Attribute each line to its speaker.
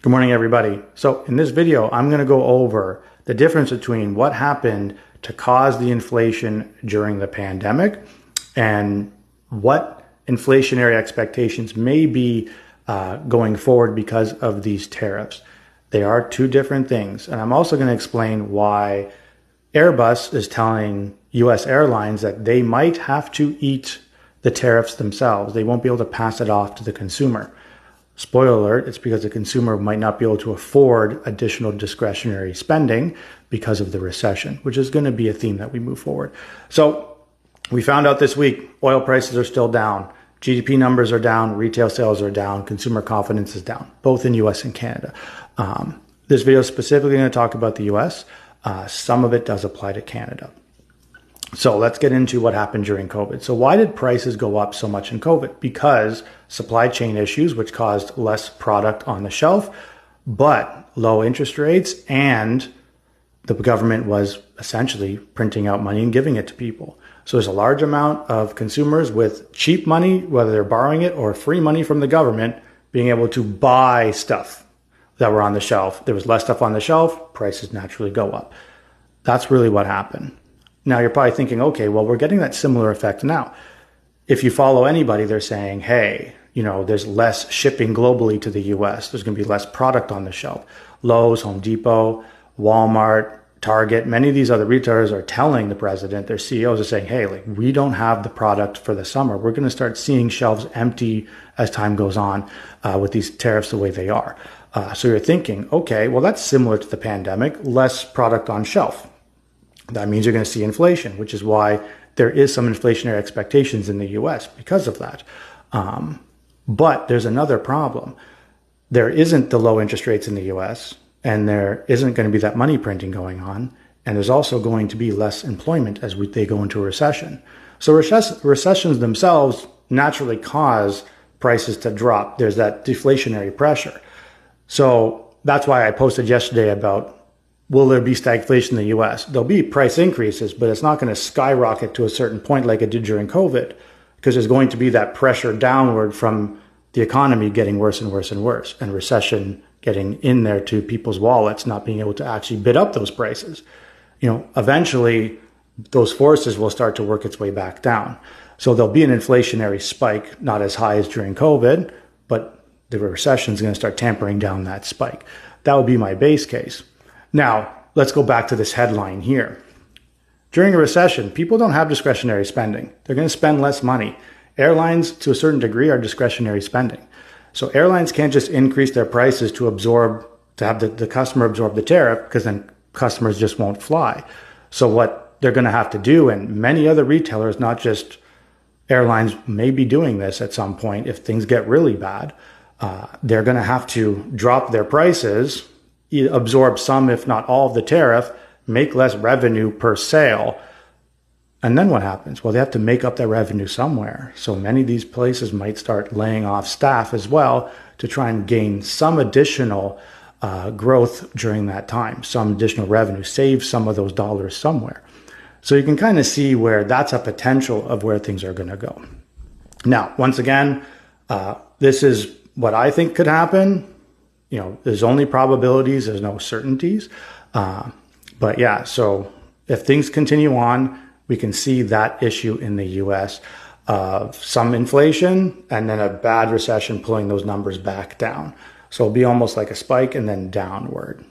Speaker 1: Good morning, everybody. So in this video, I'm going to go over the difference between what happened to cause the inflation during the pandemic and what inflationary expectations may be going forward because of these tariffs. They are two different things. And I'm also going to explain why Airbus is telling US airlines that they might have to eat the tariffs themselves. They won't be able to pass it off to the consumer. Spoiler alert, it's because the consumer might not be able to afford additional discretionary spending because of the recession, which is going to be a theme that we move forward. So we found out this week, oil prices are still down. GDP numbers are down, retail sales are down, consumer confidence is down, both in US and Canada. This video is specifically going to talk about the US. Some of it does apply to Canada. So let's get into what happened during COVID. So why did prices go up so much in COVID? Because supply chain issues, which caused less product on the shelf, but low interest rates, and the government was essentially printing out money and giving it to people. So there's a large amount of consumers with cheap money, whether they're borrowing it or free money from the government, being able to buy stuff that were on the shelf. There was less stuff on the shelf, prices naturally go up. That's really what happened. Now you're probably thinking, okay, well, we're getting that similar effect now. If you follow anybody, they're saying, hey, there's less shipping globally to the US. There's going to be less product on the shelf. Lowe's, Home Depot, Walmart, Target, many of these other retailers are telling the president, their CEOs are saying, hey, we don't have the product for the summer. We're going to start seeing shelves empty as time goes on with these tariffs the way they are. So you're thinking, okay, well, that's similar to the pandemic, less product on shelf. That means you're going to see inflation, which is why there is some inflationary expectations in the US because of that. But there's another problem. There isn't the low interest rates in the US, and there isn't going to be that money printing going on. And there's also going to be less employment as they go into a recession. So recessions themselves naturally cause prices to drop. There's that deflationary pressure. So that's why I posted yesterday about, will there be stagflation in the US? There'll be price increases, but it's not going to skyrocket to a certain point like it did during COVID, because there's going to be that pressure downward from the economy getting worse and worse and worse, and recession getting in there to people's wallets, not being able to actually bid up those prices. Eventually those forces will start to work its way back down. So there'll be an inflationary spike, not as high as during COVID, but the recession is going to start tampering down that spike. That would be my base case. Now, let's go back to this headline here. During a recession, people don't have discretionary spending. They're going to spend less money. Airlines, to a certain degree, are discretionary spending. So airlines can't just increase their prices to have the customer absorb the tariff, because then customers just won't fly. So what they're going to have to do, and many other retailers, not just airlines, may be doing this at some point if things get really bad, they're going to have to drop their prices, absorb some, if not all, of the tariff, make less revenue per sale. And then what happens? Well, they have to make up their revenue somewhere. So many of these places might start laying off staff as well to try and gain some additional growth during that time, some additional revenue, save some of those dollars somewhere. So you can kind of see where that's a potential of where things are going to go. Now, once again, this is what I think could happen. There's only probabilities, there's no certainties. But yeah, so if things continue on, we can see that issue in the US of some inflation and then a bad recession pulling those numbers back down. So it'll be almost like a spike and then downward.